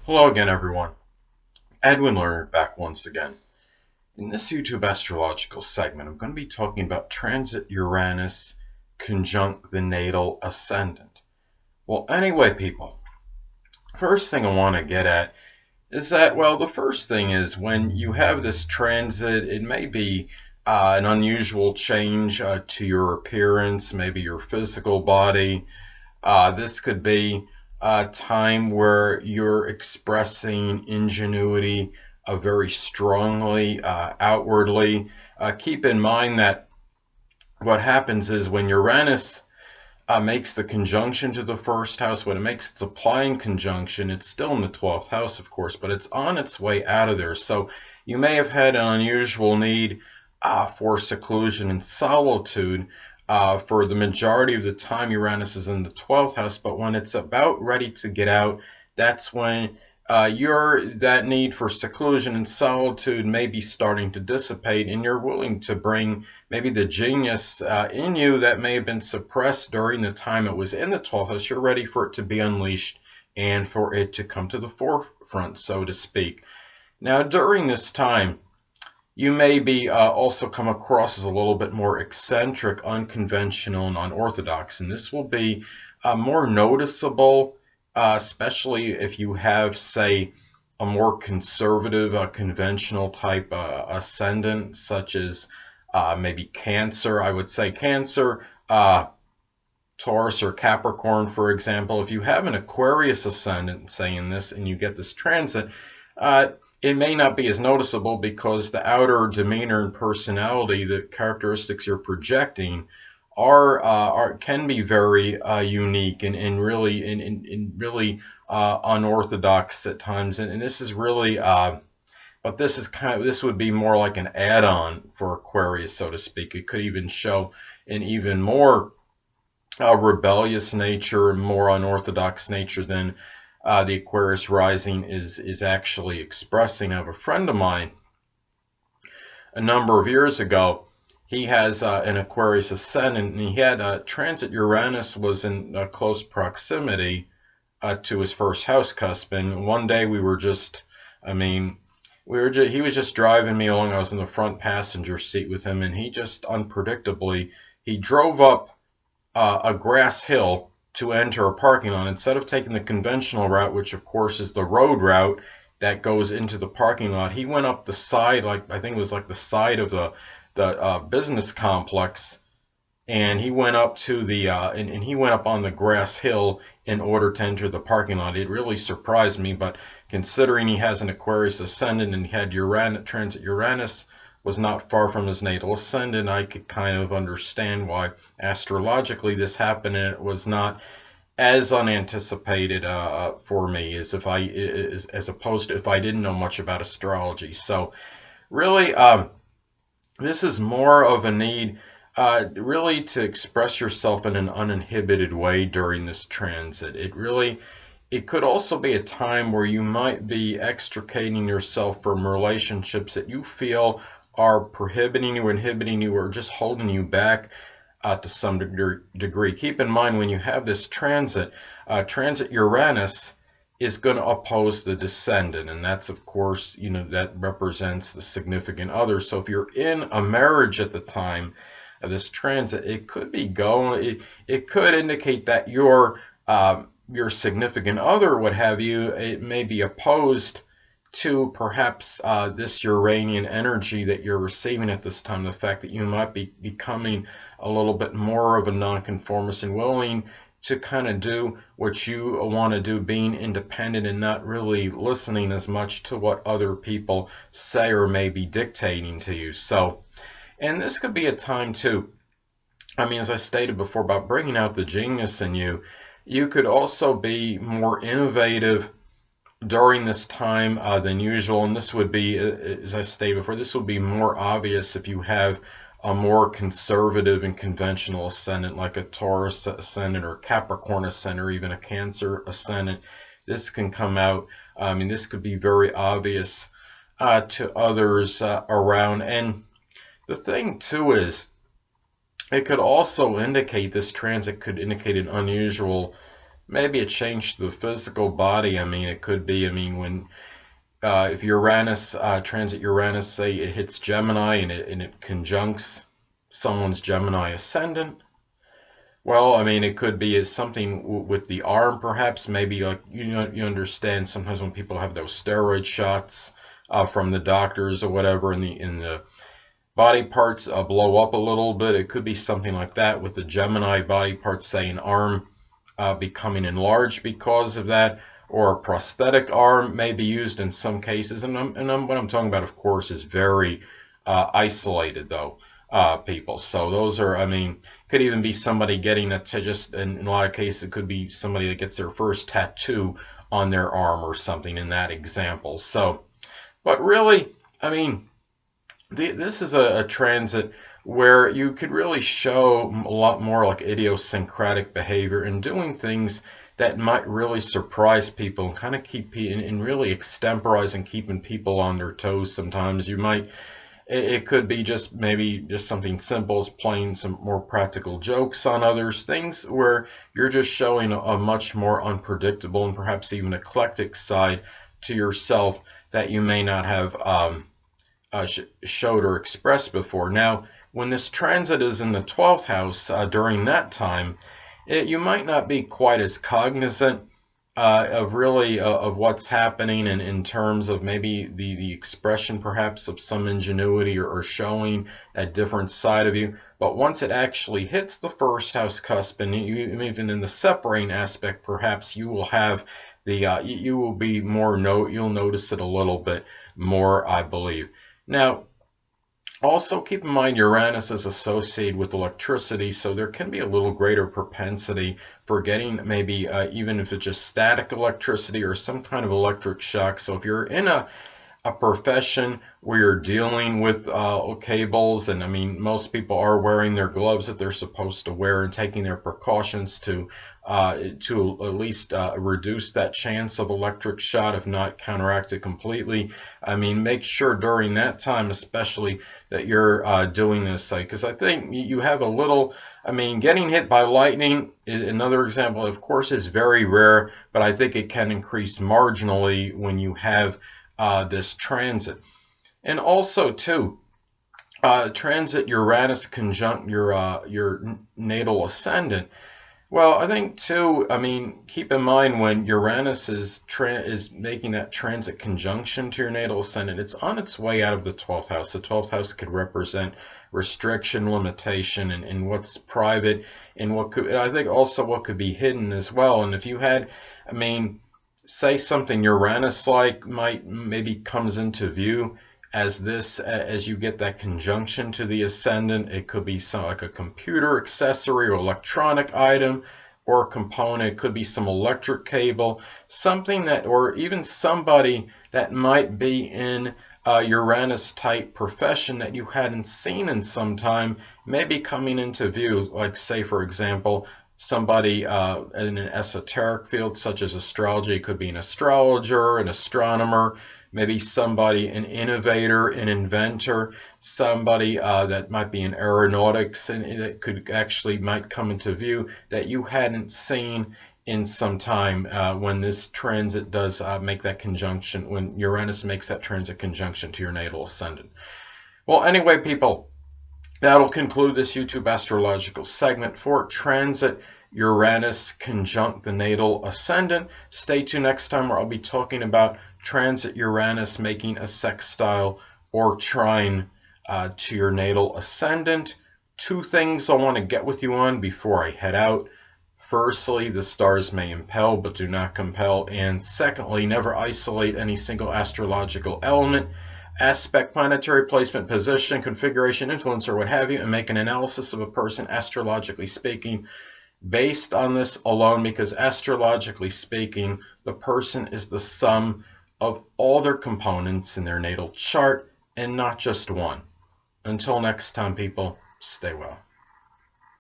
Hello again, everyone. Edwin Learnard back once again. In this YouTube astrological segment, I'm going to be talking about transit Uranus conjunct the natal ascendant. Well, anyway, people, first thing I want to get at is that, well, the first thing is when you have this transit, it may be an unusual change to your appearance, maybe your physical body. This could be a time where you're expressing ingenuity very strongly, outwardly. Keep in mind that what happens is when Uranus makes the conjunction to the first house, when it makes its applying conjunction, it's still in the 12th house, of course, but it's on its way out of there. So you may have had an unusual need for seclusion and solitude for the majority of the time. Uranus is in the 12th house, but when it's about ready to get out, that's when that need for seclusion and solitude may be starting to dissipate, and you're willing to bring maybe the genius in you that may have been suppressed during the time it was in the 12th house. You're ready for it to be unleashed and for it to come to the forefront, so to speak. Now, during this time, you may be also come across as a little bit more eccentric, unconventional, and unorthodox, and this will be more noticeable, especially if you have, say, a more conservative, conventional type ascendant, such as maybe Cancer. I would say Cancer, Taurus, or Capricorn, for example. If you have an Aquarius ascendant, say in this, and you get this transit, it may not be as noticeable because the outer demeanor and personality, the characteristics you're projecting, can be very unique and really unorthodox at times. And this is really, but this would be more like an add-on for Aquarius, so to speak. It could even show an even more rebellious nature, more unorthodox nature than the Aquarius rising is actually expressing. I have a friend of mine a number of years ago. He has an Aquarius ascendant, and he had transit Uranus was in close proximity to his first house cusp. And one day we were just, he was just driving me along. I was in the front passenger seat with him, and he just unpredictably, he drove up a grass hill to enter a parking lot. Instead of taking the conventional route, which of course is the road route that goes into the parking lot, he went up the side, like I think it was like the side of the business complex, and he went up to the and he went up on the grass hill in order to enter the parking lot. It really surprised me, but considering he has an Aquarius ascendant and he had transit Uranus was not far from his natal ascendant, I could kind of understand why astrologically this happened, and it was not as unanticipated for me as as opposed to if I didn't know much about astrology. So really, this is more of a need really to express yourself in an uninhibited way during this transit. It could also be a time where you might be extricating yourself from relationships that you feel are prohibiting you, inhibiting you, or just holding you back to some degree. Keep in mind when you have this transit, transit Uranus is going to oppose the descendant, and that's of course, that represents the significant other. So if you're in a marriage at the time of this transit, it could be it could indicate that your significant other, what have you, it may be opposed to perhaps this Uranian energy that you're receiving at this time. The fact that you might be becoming a little bit more of a nonconformist and willing to kind of do what you want to do, being independent and not really listening as much to what other people say or may be dictating to you. So, and this could be a time too, as I stated before, about bringing out the genius in you. You could also be more innovative during this time than usual, and this would be, as I stated before, this would be more obvious if you have a more conservative and conventional ascendant, like a Taurus ascendant or Capricorn ascendant, or even a Cancer ascendant. This can come out. This could be very obvious to others around. And the thing too is, it could also indicate, this transit could indicate an unusual maybe a change to the physical body. I mean, it could be, I mean, when if Uranus, transit Uranus, say it hits Gemini and it conjuncts someone's Gemini ascendant. Well, I mean, it could be as something with the arm, perhaps. Maybe like you understand sometimes when people have those steroid shots from the doctors or whatever, and the body parts blow up a little bit. It could be something like that with the Gemini body parts, say an arm becoming enlarged because of that, or a prosthetic arm may be used in some cases. And what I'm talking about, of course, is very isolated, though, people. So those are, I mean, could even be somebody getting a just, in a lot of cases, it could be somebody that gets their first tattoo on their arm or something in that example. So, but really, I mean, this is a transit where you could really show a lot more like idiosyncratic behavior and doing things that might really surprise people and kind of keep and really extemporize and keeping people on their toes. Sometimes you might, it could be just maybe just something simple as playing some more practical jokes on others, things where you're just showing a much more unpredictable and perhaps even eclectic side to yourself that you may not have showed or expressed before. Now, when this transit is in the 12th house during that time, you might not be quite as cognizant of really of what's happening in terms of maybe the expression perhaps of some ingenuity or showing a different side of you. But once it actually hits the first house cusp, and even in the separating aspect, perhaps you will have the you will be more you'll notice it a little bit more, I believe. Now, also keep in mind Uranus is associated with electricity, so there can be a little greater propensity for getting maybe even if it's just static electricity or some kind of electric shock. So if you're in a profession where you're dealing with cables, and I mean most people are wearing their gloves that they're supposed to wear and taking their precautions to at least reduce that chance of electric shock, if not counteract it completely. I mean, make sure during that time especially that you're doing this, because I think you have a little, I mean, getting hit by lightning, another example, of course, is very rare, but I think it can increase marginally when you have this transit. And also too, transit Uranus conjunct your natal ascendant. Well, I think too, I mean, keep in mind when Uranus is making that transit conjunction to your natal ascendant, it's on its way out of the 12th house. The 12th house could represent restriction, limitation, and what's private, and what could, I think also what could be hidden as well. And if you had, I mean, say something Uranus-like might maybe comes into view as you get that conjunction to the ascendant. It could be some like a computer accessory or electronic item or component. It could be some electric cable, something that, or even somebody that might be in a Uranus type profession that you hadn't seen in some time, maybe coming into view. Like say for example, somebody in an esoteric field such as astrology. It could be an astrologer, an astronomer, maybe somebody, an innovator, an inventor, somebody that might be in aeronautics, and that could actually might come into view that you hadn't seen in some time when this transit does make that conjunction, when Uranus makes that transit conjunction to your natal ascendant. Well, anyway, people, that'll conclude this YouTube astrological segment for transit Uranus conjunct the natal ascendant. Stay tuned next time where I'll be talking about transit Uranus making a sextile or trine to your natal ascendant. Two things I want to get with you on before I head out. Firstly, the stars may impel but do not compel. And secondly, never isolate any single astrological element, aspect, planetary placement, position, configuration, influence, or what have you, and make an analysis of a person astrologically speaking based on this alone, because astrologically speaking, the person is the sum of all their components in their natal chart and not just one. Until next time, people, stay well.